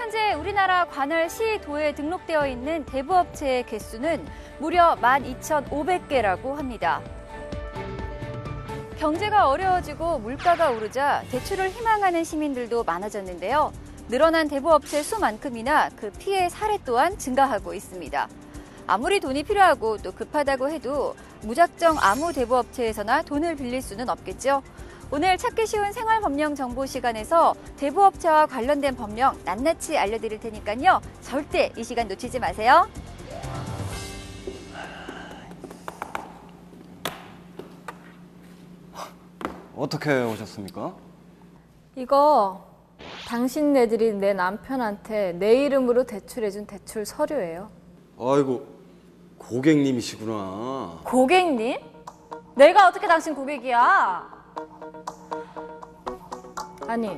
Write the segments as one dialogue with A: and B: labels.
A: 현재 우리나라 관할 시, 도에 등록되어 있는 대부업체의 개수는 무려 12,500개라고 합니다. 경제가 어려워지고 물가가 오르자 대출을 희망하는 시민들도 많아졌는데요. 늘어난 대부업체 수만큼이나 그 피해 사례 또한 증가하고 있습니다. 아무리 돈이 필요하고 또 급하다고 해도 무작정 아무 대부업체에서나 돈을 빌릴 수는 없겠죠. 오늘 찾기 쉬운 생활법령 정보 시간에서 대부업체와 관련된 법령 낱낱이 알려드릴 테니까요. 절대 이 시간 놓치지 마세요.
B: 어떻게 오셨습니까?
C: 이거 당신네들이 내 남편한테 내 이름으로 대출해준 대출 서류예요.
B: 아이고, 고객님이시구나.
C: 고객님? 내가 어떻게 당신 고객이야? 아니,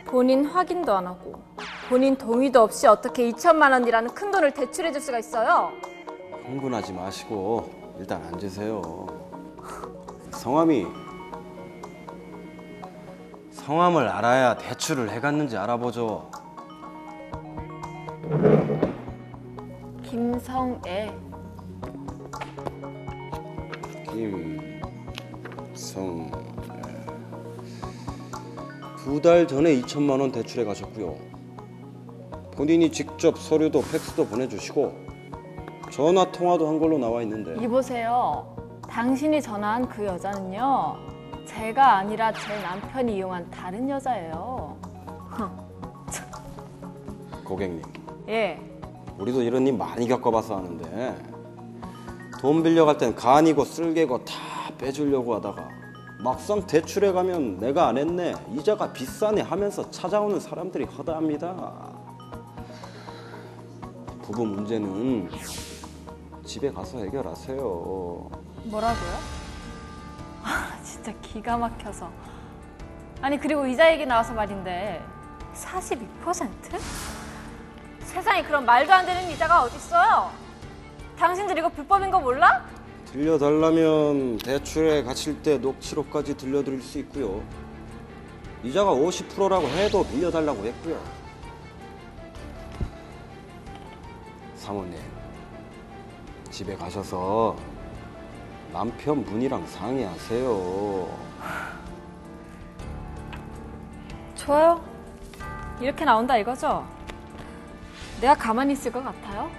C: 본인 확인도 안 하고 본인 동의도 없이 어떻게 2천만 원이라는 큰 돈을 대출해줄 수가 있어요?
B: 흥분하지 마시고 일단 앉으세요. 성함을 알아야 대출을 해갔는지 알아보죠.
C: 김성애.
B: 김성애. 2달 전에 2천만 원 대출해 가셨고요. 본인이 직접 서류도 팩스도 보내주시고 전화 통화도 한 걸로 나와 있는데.
C: 이보세요. 당신이 전화한 그 여자는요, 제가 아니라 제 남편이 이용한 다른 여자예요.
B: 고객님.
C: 예.
B: 우리도 이런 일 많이 겪어봐서 아는데 돈 빌려갈 땐 간이고 쓸개고 다 빼주려고 하다가 막상 대출해 가면 내가 안 했네, 이자가 비싸네 하면서 찾아오는 사람들이 허다합니다. 부부 문제는 집에 가서 해결하세요.
C: 뭐라고요? 아, 진짜 기가 막혀서. 아니, 그리고 이자 얘기 나와서 말인데 42%? 세상에 그런 말도 안 되는 이자가 어딨어요? 당신들 이거 불법인 거 몰라?
B: 들려달라면 대출에 갇힐 때 녹취록까지 들려드릴 수 있고요. 이자가 50%라고 해도 빌려달라고 했고요. 사모님, 집에 가셔서 남편분이랑 상의하세요.
C: 좋아요. 이렇게 나온다 이거죠? 내가 가만히 있을 것 같아요?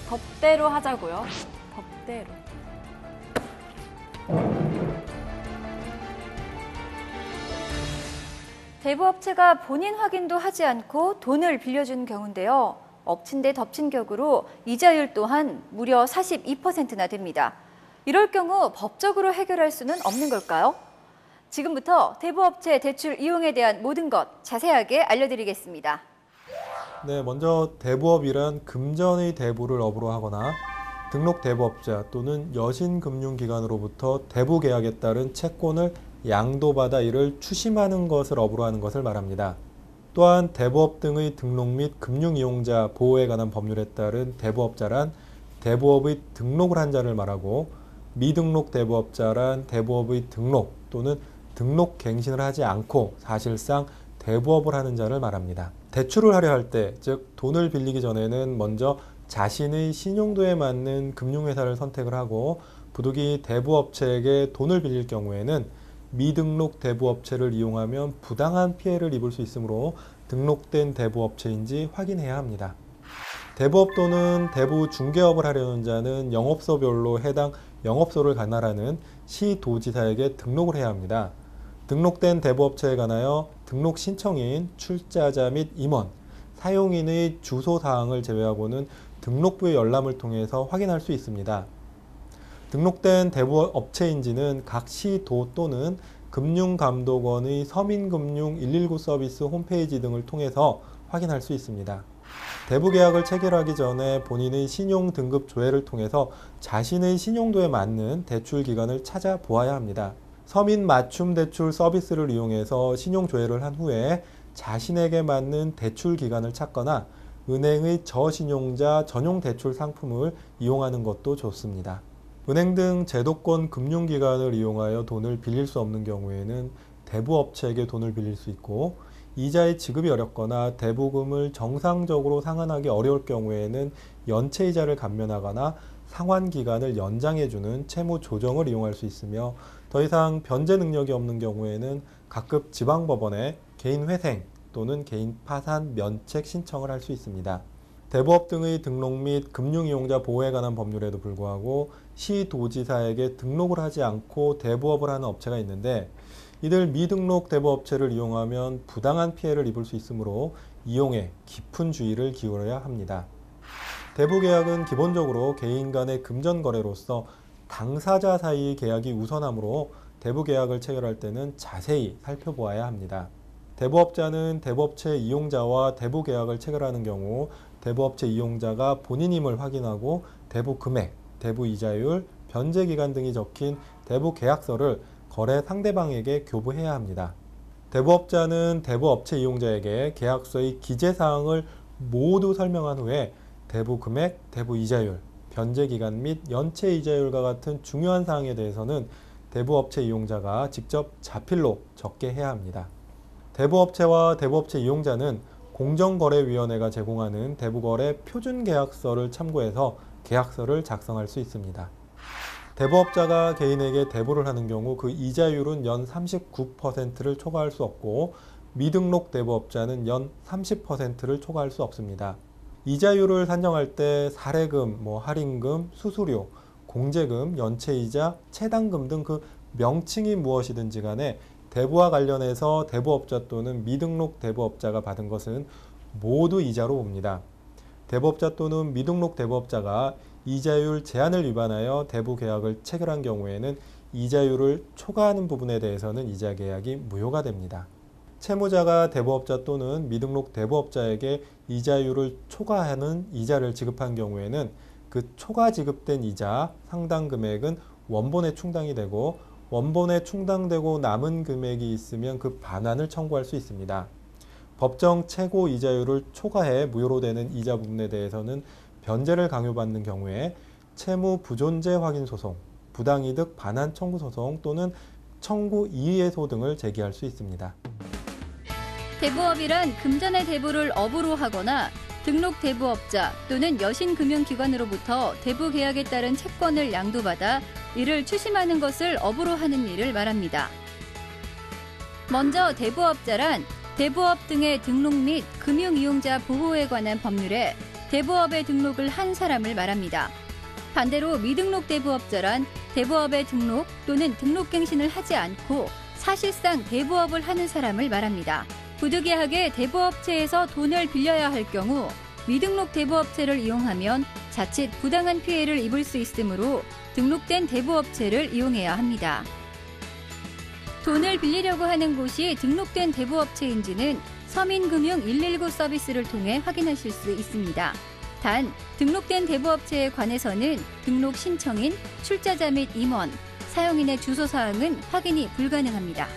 C: 법대로 하자고요. 법대로.
A: 대부업체가 본인 확인도 하지 않고 돈을 빌려주는 경우인데요. 엎친 데 덮친 격으로 이자율 또한 무려 42%나 됩니다. 이럴 경우 법적으로 해결할 수는 없는 걸까요? 지금부터 대부업체 대출 이용에 대한 모든 것 자세하게 알려드리겠습니다.
D: 네, 먼저 대부업이란 금전의 대부를 업으로 하거나 등록 대부업자 또는 여신금융기관으로부터 대부계약에 따른 채권을 양도받아 이를 추심하는 것을 업으로 하는 것을 말합니다. 또한 대부업 등의 등록 및 금융이용자 보호에 관한 법률에 따른 대부업자란 대부업의 등록을 한 자를 말하고, 미등록 대부업자란 대부업의 등록 또는 등록 갱신을 하지 않고 사실상 대부업을 하는 자를 말합니다. 대출을 하려 할 때, 즉 돈을 빌리기 전에는 먼저 자신의 신용도에 맞는 금융회사를 선택을 하고, 부득이 대부업체에게 돈을 빌릴 경우에는 미등록 대부업체를 이용하면 부당한 피해를 입을 수 있으므로 등록된 대부업체인지 확인해야 합니다. 대부업 또는 대부 중개업을 하려는 자는 영업소별로 해당 영업소를 관할하는 시도지사에게 등록을 해야 합니다. 등록된 대부업체에 관하여 등록 신청인, 출자자 및 임원, 사용인의 주소 사항을 제외하고는 등록부의 열람을 통해서 확인할 수 있습니다. 등록된 대부업체인지는 각 시도 또는 금융감독원의 서민금융 119 서비스 홈페이지 등을 통해서 확인할 수 있습니다. 대부계약을 체결하기 전에 본인의 신용등급 조회를 통해서 자신의 신용도에 맞는 대출기관을 찾아보아야 합니다. 서민 맞춤 대출 서비스를 이용해서 신용조회를 한 후에 자신에게 맞는 대출기관을 찾거나 은행의 저신용자 전용 대출 상품을 이용하는 것도 좋습니다. 은행 등 제도권 금융기관을 이용하여 돈을 빌릴 수 없는 경우에는 대부업체에게 돈을 빌릴 수 있고, 이자의 지급이 어렵거나 대부금을 정상적으로 상환하기 어려울 경우에는 연체이자를 감면하거나 상환기간을 연장해주는 채무 조정을 이용할 수 있으며, 더 이상 변제 능력이 없는 경우에는 각급 지방법원에 개인회생 또는 개인 파산 면책 신청을 할 수 있습니다. 대부업 등의 등록 및 금융이용자 보호에 관한 법률에도 불구하고 시도지사에게 등록을 하지 않고 대부업을 하는 업체가 있는데, 이들 미등록 대부업체를 이용하면 부당한 피해를 입을 수 있으므로 이용에 깊은 주의를 기울여야 합니다. 대부계약은 기본적으로 개인 간의 금전거래로서 당사자 사이의 계약이 우선하므로 대부계약을 체결할 때는 자세히 살펴보아야 합니다. 대부업자는 대부업체 이용자와 대부계약을 체결하는 경우 대부업체 이용자가 본인임을 확인하고 대부금액, 대부이자율, 변제기간 등이 적힌 대부계약서를 거래 상대방에게 교부해야 합니다. 대부업자는 대부업체 이용자에게 계약서의 기재사항을 모두 설명한 후에 대부금액, 대부이자율, 변제기간 및 연체이자율과 같은 중요한 사항에 대해서는 대부업체 이용자가 직접 자필로 적게 해야 합니다. 대부업체와 대부업체 이용자는 공정거래위원회가 제공하는 대부거래 표준계약서를 참고해서 계약서를 작성할 수 있습니다. 대부업자가 개인에게 대부를 하는 경우 그 이자율은 연 39%를 초과할 수 없고, 미등록 대부업자는 연 30%를 초과할 수 없습니다. 이자율을 산정할 때 사례금, 할인금, 수수료, 공제금, 연체이자, 채당금 등 그 명칭이 무엇이든지 간에 대부와 관련해서 대부업자 또는 미등록 대부업자가 받은 것은 모두 이자로 봅니다. 대부업자 또는 미등록 대부업자가 이자율 제한을 위반하여 대부계약을 체결한 경우에는 이자율을 초과하는 부분에 대해서는 이자계약이 무효가 됩니다. 채무자가 대부업자 또는 미등록 대부업자에게 이자율을 초과하는 이자를 지급한 경우에는 그 초과 지급된 이자 상당 금액은 원본에 충당이 되고, 원본에 충당되고 남은 금액이 있으면 그 반환을 청구할 수 있습니다. 법정 최고 이자율을 초과해 무효로 되는 이자 부분에 대해서는 변제를 강요받는 경우에 채무 부존재 확인 소송, 부당이득 반환 청구 소송 또는 청구 이의해소 등을 제기할 수 있습니다.
A: 대부업이란 금전의 대부를 업으로 하거나 등록 대부업자 또는 여신금융기관으로부터 대부계약에 따른 채권을 양도받아 이를 추심하는 것을 업으로 하는 일을 말합니다. 먼저 대부업자란 대부업 등의 등록 및 금융이용자 보호에 관한 법률에 대부업에 등록을 한 사람을 말합니다. 반대로 미등록 대부업자란 대부업에 등록 또는 등록갱신을 하지 않고 사실상 대부업을 하는 사람을 말합니다. 부득이하게 대부업체에서 돈을 빌려야 할 경우 미등록 대부업체를 이용하면 자칫 부당한 피해를 입을 수 있으므로 등록된 대부업체를 이용해야 합니다. 돈을 빌리려고 하는 곳이 등록된 대부업체인지는 서민금융 119 서비스를 통해 확인하실 수 있습니다. 단, 등록된 대부업체에 관해서는 등록 신청인, 출자자 및 임원, 사용인의 주소사항은 확인이 불가능합니다.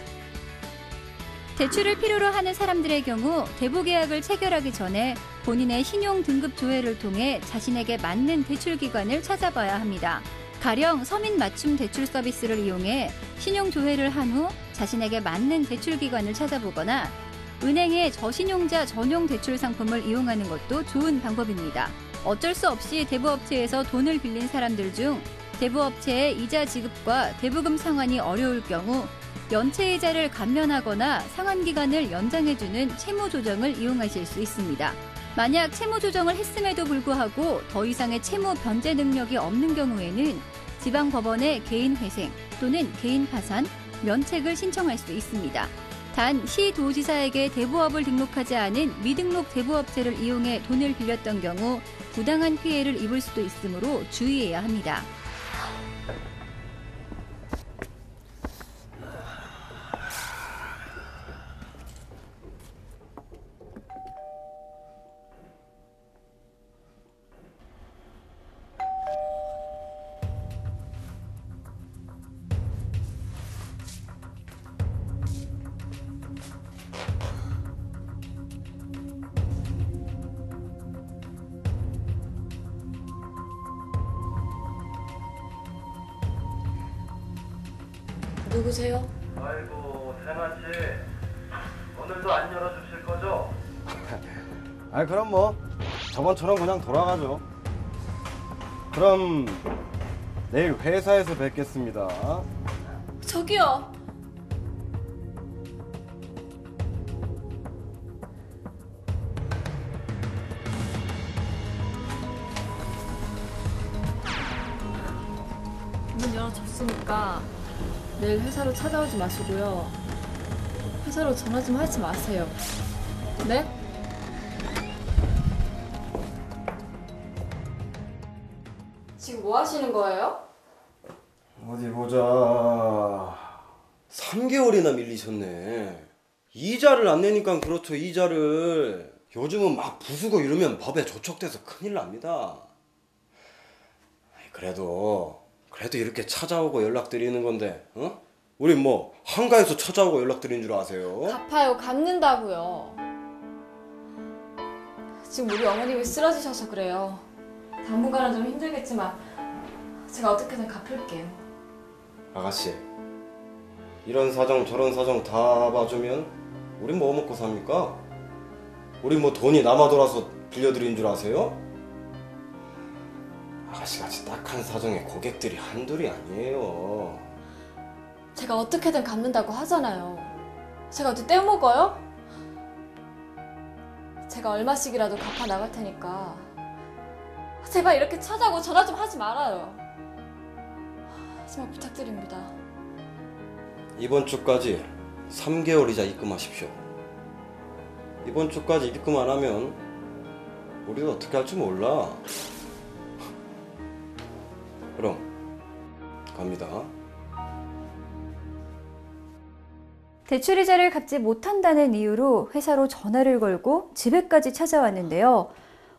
A: 대출을 필요로 하는 사람들의 경우 대부계약을 체결하기 전에 본인의 신용 등급 조회를 통해 자신에게 맞는 대출기관을 찾아봐야 합니다. 가령 서민 맞춤 대출 서비스를 이용해 신용 조회를 한 후 자신에게 맞는 대출기관을 찾아보거나 은행의 저신용자 전용 대출 상품을 이용하는 것도 좋은 방법입니다. 어쩔 수 없이 대부업체에서 돈을 빌린 사람들 중 대부업체의 이자 지급과 대부금 상환이 어려울 경우 연체이자를 감면하거나 상환기간을 연장해주는 채무조정을 이용하실 수 있습니다. 만약 채무조정을 했음에도 불구하고 더 이상의 채무 변제 능력이 없는 경우에는 지방법원에 개인회생 또는 개인파산, 면책을 신청할 수 있습니다. 단, 시도지사에게 대부업을 등록하지 않은 미등록 대부업체를 이용해 돈을 빌렸던 경우 부당한 피해를 입을 수도 있으므로 주의해야 합니다.
E: 누구세요?
F: 아이고, 세나 씨.
E: 오늘도 안 열어주실 거죠?
B: 아 그럼 뭐 저번처럼 그냥 돌아가죠. 그럼 내일 회사에서 뵙겠습니다.
C: 저기요. 문 열어줬으니까 내일 회사로 찾아오지 마시고요. 회사로 전화 좀 하지 마세요. 네? 지금 뭐 하시는 거예요?
B: 어디 보자. 3개월이나 밀리셨네. 이자를 안 내니까 그렇죠. 이자를. 요즘은 막 부수고 이러면 법에 조촉돼서 큰일 납니다. 그래도 이렇게 찾아오고 연락드리는 건데, 어? 우리 뭐 한가해서 찾아오고 연락드린 줄 아세요?
C: 갚아요. 갚는다고요. 지금 우리 어머님이 쓰러지셔서 그래요. 당분간은 좀 힘들겠지만 제가 어떻게든 갚을게요.
B: 아가씨, 이런 사정 저런 사정 다 봐주면 우리 뭐 먹고 삽니까? 우리 뭐 돈이 남아 돌아서 빌려드린 줄 아세요? 아가씨같이 딱한 사정에 고객들이 한둘이 아니에요.
C: 제가 어떻게든 갚는다고 하잖아요. 제가 어디 떼먹어요? 제가 얼마씩이라도 갚아 나갈 테니까 제발 이렇게 찾아오고 전화 좀 하지 말아요. 정말 부탁드립니다.
B: 이번 주까지 3개월 이자 입금하십시오. 이번 주까지 입금 안 하면 우리도 어떻게 할지 몰라. 그럼 갑니다.
A: 대출이자를 갚지 못한다는 이유로 회사로 전화를 걸고 집에까지 찾아왔는데요.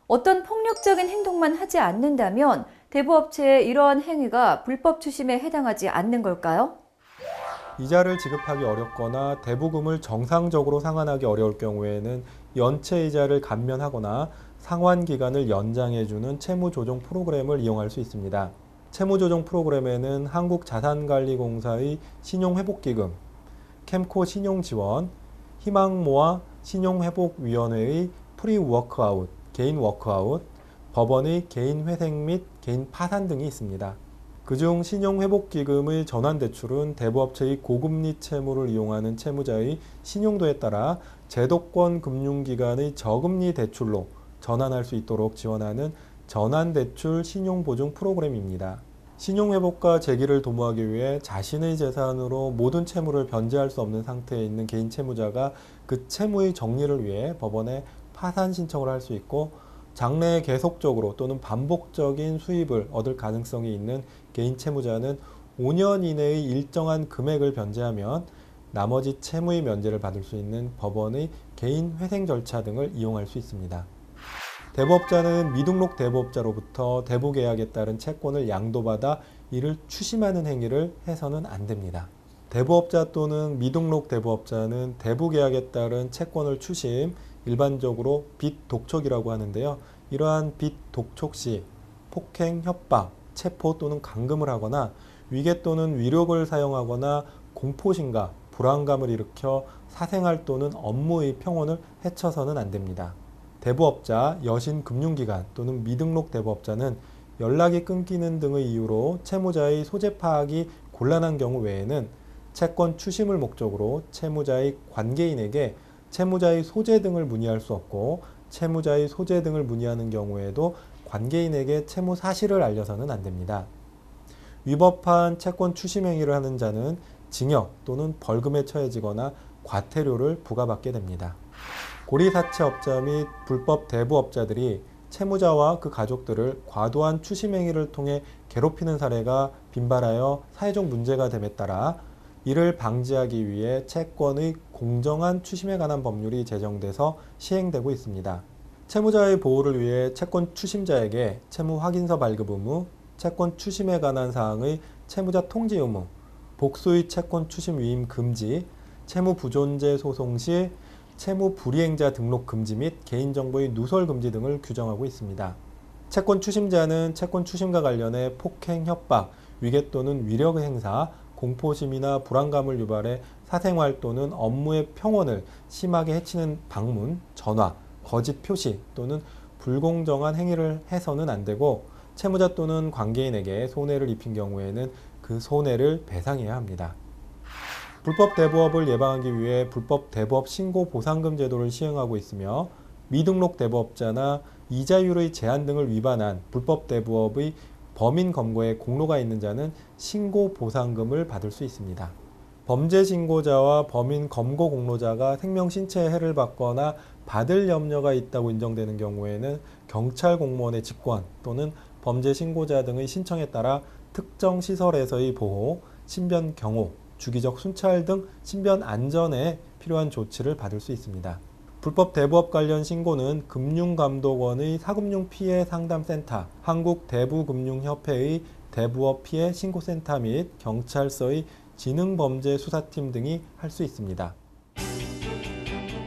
A: 어떤 폭력적인 행동만 하지 않는다면 대부업체의 이러한 행위가 불법 추심에 해당하지 않는 걸까요?
D: 이자를 지급하기 어렵거나 대부금을 정상적으로 상환하기 어려울 경우에는 연체 이자를 감면하거나 상환 기간을 연장해주는 채무조정 프로그램을 이용할 수 있습니다. 채무조정 프로그램에는 한국자산관리공사의 신용회복기금, 캠코 신용지원, 희망모아 신용회복위원회의 프리워크아웃, 개인 워크아웃, 법원의 개인회생 및 개인 파산 등이 있습니다. 그중 신용회복기금의 전환대출은 대부업체의 고금리 채무를 이용하는 채무자의 신용도에 따라 제도권 금융기관의 저금리 대출로 전환할 수 있도록 지원하는 전환대출 신용보증 프로그램입니다. 신용회복과 재기를 도모하기 위해 자신의 재산으로 모든 채무를 변제할 수 없는 상태에 있는 개인 채무자가 그 채무의 정리를 위해 법원에 파산 신청을 할 수 있고, 장래에 계속적으로 또는 반복적인 수입을 얻을 가능성이 있는 개인 채무자는 5년 이내의 일정한 금액을 변제하면 나머지 채무의 면제를 받을 수 있는 법원의 개인 회생 절차 등을 이용할 수 있습니다. 대부업자는 미등록 대부업자로부터 대부계약에 따른 채권을 양도받아 이를 추심하는 행위를 해서는 안 됩니다. 대부업자 또는 미등록 대부업자는 대부계약에 따른 채권을 추심, 일반적으로 빚 독촉이라고 하는데요. 이러한 빚 독촉 시 폭행, 협박, 체포 또는 감금을 하거나 위계 또는 위력을 사용하거나 공포심과 불안감을 일으켜 사생활 또는 업무의 평온을 해쳐서는 안 됩니다. 대부업자, 여신금융기관 또는 미등록 대부업자는 연락이 끊기는 등의 이유로 채무자의 소재 파악이 곤란한 경우 외에는 채권 추심을 목적으로 채무자의 관계인에게 채무자의 소재 등을 문의할 수 없고, 채무자의 소재 등을 문의하는 경우에도 관계인에게 채무 사실을 알려서는 안 됩니다. 위법한 채권 추심 행위를 하는 자는 징역 또는 벌금에 처해지거나 과태료를 부과받게 됩니다. 고리사채업자 및 불법 대부업자들이 채무자와 그 가족들을 과도한 추심 행위를 통해 괴롭히는 사례가 빈발하여 사회적 문제가 됨에 따라 이를 방지하기 위해 채권의 공정한 추심에 관한 법률이 제정돼서 시행되고 있습니다. 채무자의 보호를 위해 채권 추심자에게 채무 확인서 발급 의무, 채권 추심에 관한 사항의 채무자 통지 의무, 복수의 채권 추심 위임 금지, 채무 부존재 소송 시 채무 불이행자 등록 금지 및 개인정보의 누설 금지 등을 규정하고 있습니다. 채권 추심자는 채권 추심과 관련해 폭행, 협박, 위계 또는 위력의 행사, 공포심이나 불안감을 유발해 사생활 또는 업무의 평온을 심하게 해치는 방문, 전화, 거짓 표시 또는 불공정한 행위를 해서는 안 되고 채무자 또는 관계인에게 손해를 입힌 경우에는 그 손해를 배상해야 합니다. 불법 대부업을 예방하기 위해 불법 대부업 신고 보상금 제도를 시행하고 있으며 미등록 대부업자나 이자율의 제한 등을 위반한 불법 대부업의 범인 검거에 공로가 있는 자는 신고 보상금을 받을 수 있습니다. 범죄 신고자와 범인 검거 공로자가 생명 신체에 해를 받거나 받을 염려가 있다고 인정되는 경우에는 경찰 공무원의 직권 또는 범죄 신고자 등의 신청에 따라 특정 시설에서의 보호, 신변 경호, 주기적 순찰 등 신변 안전에 필요한 조치를 받을 수 있습니다. 불법 대부업 관련 신고는 금융감독원의 사금융 피해 상담센터, 한국대부금융협회의 대부업 피해 신고센터 및 경찰서의 지능범죄수사팀 등이 할 수 있습니다.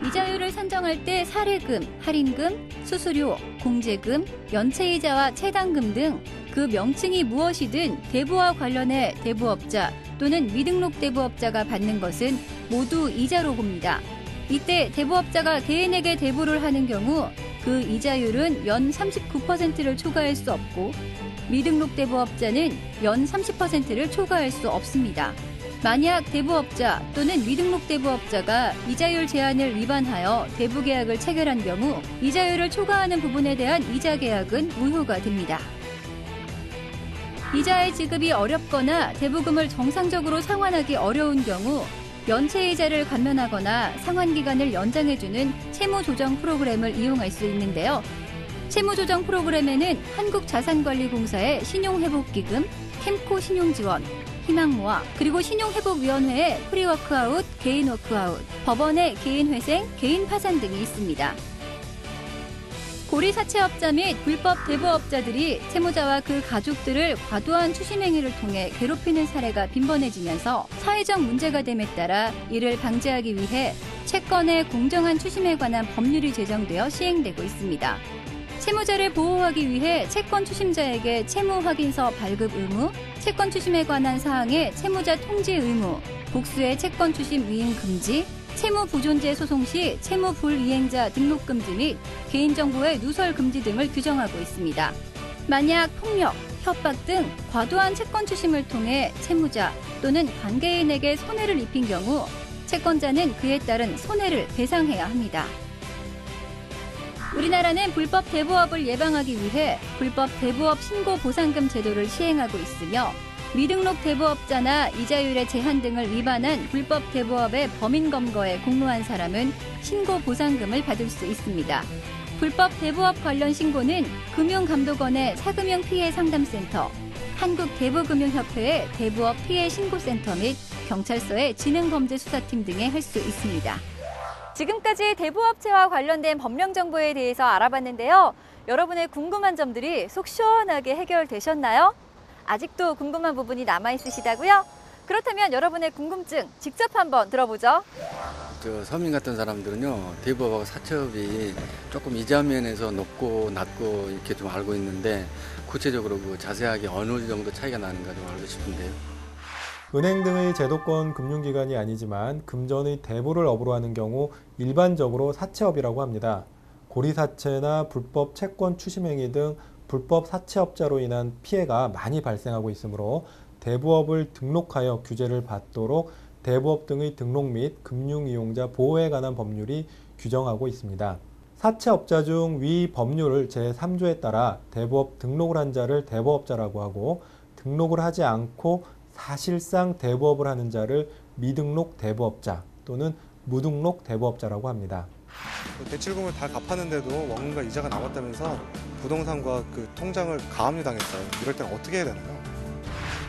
A: 이자율을 산정할 때 사례금, 할인금, 수수료, 공제금, 연체이자와 채당금 등 그 명칭이 무엇이든 대부와 관련해 대부업자 또는 미등록 대부업자가 받는 것은 모두 이자로 봅니다. 이때 대부업자가 개인에게 대부를 하는 경우 그 이자율은 연 39%를 초과할 수 없고 미등록 대부업자는 연 30%를 초과할 수 없습니다. 만약 대부업자 또는 미등록 대부업자가 이자율 제한을 위반하여 대부계약을 체결한 경우 이자율을 초과하는 부분에 대한 이자 계약은 무효가 됩니다. 이자의 지급이 어렵거나 대부금을 정상적으로 상환하기 어려운 경우 연체이자를 감면하거나 상환기간을 연장해주는 채무조정 프로그램을 이용할 수 있는데요. 채무조정 프로그램에는 한국자산관리공사의 신용회복기금, 캠코 신용지원, 희망모아, 그리고 신용회복위원회의 프리워크아웃, 개인워크아웃, 법원의 개인회생, 개인파산 등이 있습니다. 고리사채업자 및 불법 대부업자들이 채무자와 그 가족들을 과도한 추심행위를 통해 괴롭히는 사례가 빈번해지면서 사회적 문제가 됨에 따라 이를 방지하기 위해 채권의 공정한 추심에 관한 법률이 제정되어 시행되고 있습니다. 채무자를 보호하기 위해 채권 추심자에게 채무 확인서 발급 의무, 채권 추심에 관한 사항의 채무자 통지 의무, 복수의 채권 추심 위임 금지, 채무 부존재 소송 시 채무 불이행자 등록 금지 및 개인정보의 누설 금지 등을 규정하고 있습니다. 만약 폭력, 협박 등 과도한 채권 추심을 통해 채무자 또는 관계인에게 손해를 입힌 경우 채권자는 그에 따른 손해를 배상해야 합니다. 우리나라는 불법 대부업을 예방하기 위해 불법 대부업 신고 보상금 제도를 시행하고 있으며 미등록 대부업자나 이자율의 제한 등을 위반한 불법 대부업의 범인 검거에 공로한 사람은 신고 보상금을 받을 수 있습니다. 불법 대부업 관련 신고는 금융감독원의 사금융 피해 상담센터, 한국대부금융협회의 대부업 피해 신고센터 및 경찰서의 지능범죄수사팀 등에 할 수 있습니다. 지금까지 대부업체와 관련된 법령 정보에 대해서 알아봤는데요. 여러분의 궁금한 점들이 속 시원하게 해결되셨나요? 아직도 궁금한 부분이 남아있으시다고요? 그렇다면 여러분의 궁금증 직접 한번 들어보죠.
F: 서민 같은 사람들은요, 대부업하고 사채업이 조금 이자 면에서 높고 낮고 이렇게 좀 알고 있는데 구체적으로 그 자세하게 어느 정도 차이가 나는가 좀 알고 싶은데요.
D: 은행 등의 제도권 금융기관이 아니지만 금전의 대부를 업으로 하는 경우 일반적으로 사채업이라고 합니다. 고리사채나 불법 채권 추심행위 등 불법 사채업자로 인한 피해가 많이 발생하고 있으므로 대부업을 등록하여 규제를 받도록 대부업 등의 등록 및 금융이용자 보호에 관한 법률이 규정하고 있습니다. 사채업자 중 위 법률 제3조에 따라 대부업 등록을 한 자를 대부업자라고 하고 등록을 하지 않고 사실상 대부업을 하는 자를 미등록 대부업자 또는 무등록 대부업자라고 합니다.
G: 대출금을 다 갚았는데도 원금과 이자가 남았다면서 부동산과 그 통장을 가압류 당했어요. 이럴 때는 어떻게 해야 되나요?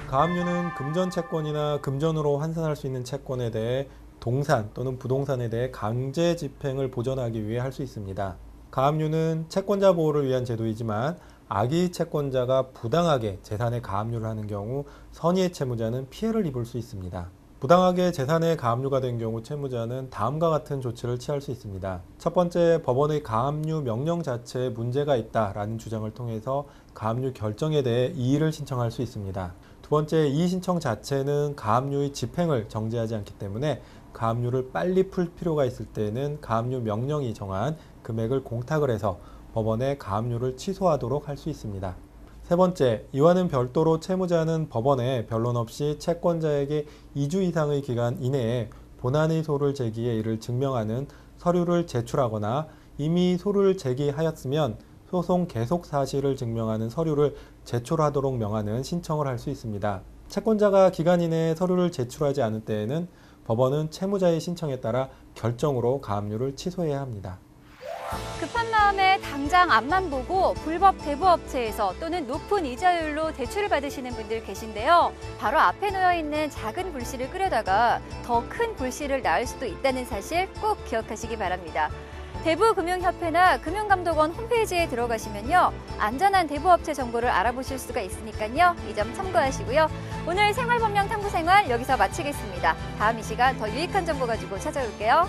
D: 가압류는 금전 채권이나 금전으로 환산할 수 있는 채권에 대해 동산 또는 부동산에 대해 강제 집행을 보전하기 위해 할 수 있습니다. 가압류는 채권자 보호를 위한 제도이지만 악의 채권자가 부당하게 재산에 가압류를 하는 경우 선의의 채무자는 피해를 입을 수 있습니다. 부당하게 재산에 가압류가 된 경우 채무자는 다음과 같은 조치를 취할 수 있습니다. 첫 번째, 법원의 가압류 명령 자체에 문제가 있다라는 주장을 통해서 가압류 결정에 대해 이의를 신청할 수 있습니다. 두 번째, 이의 신청 자체는 가압류의 집행을 정지하지 않기 때문에 가압류를 빨리 풀 필요가 있을 때에는 가압류 명령이 정한 금액을 공탁을 해서 법원에 가압류를 취소하도록 할 수 있습니다. 세 번째, 이와는 별도로 채무자는 법원에 변론 없이 채권자에게 2주 이상의 기간 이내에 본안의 소를 제기해 이를 증명하는 서류를 제출하거나 이미 소를 제기하였으면 소송 계속 사실을 증명하는 서류를 제출하도록 명하는 신청을 할 수 있습니다. 채권자가 기간 이내에 서류를 제출하지 않을 때에는 법원은 채무자의 신청에 따라 결정으로 가압류를 취소해야 합니다.
A: 급한 마음에 당장 앞만 보고 불법 대부업체에서 또는 높은 이자율로 대출을 받으시는 분들 계신데요. 바로 앞에 놓여 있는 작은 불씨를 끄려다가 더 큰 불씨를 낳을 수도 있다는 사실 꼭 기억하시기 바랍니다. 대부금융협회나 금융감독원 홈페이지에 들어가시면요. 안전한 대부업체 정보를 알아보실 수가 있으니까요. 이 점 참고하시고요. 오늘 생활법령 탐구생활 여기서 마치겠습니다. 다음 이 시간 더 유익한 정보 가지고 찾아올게요.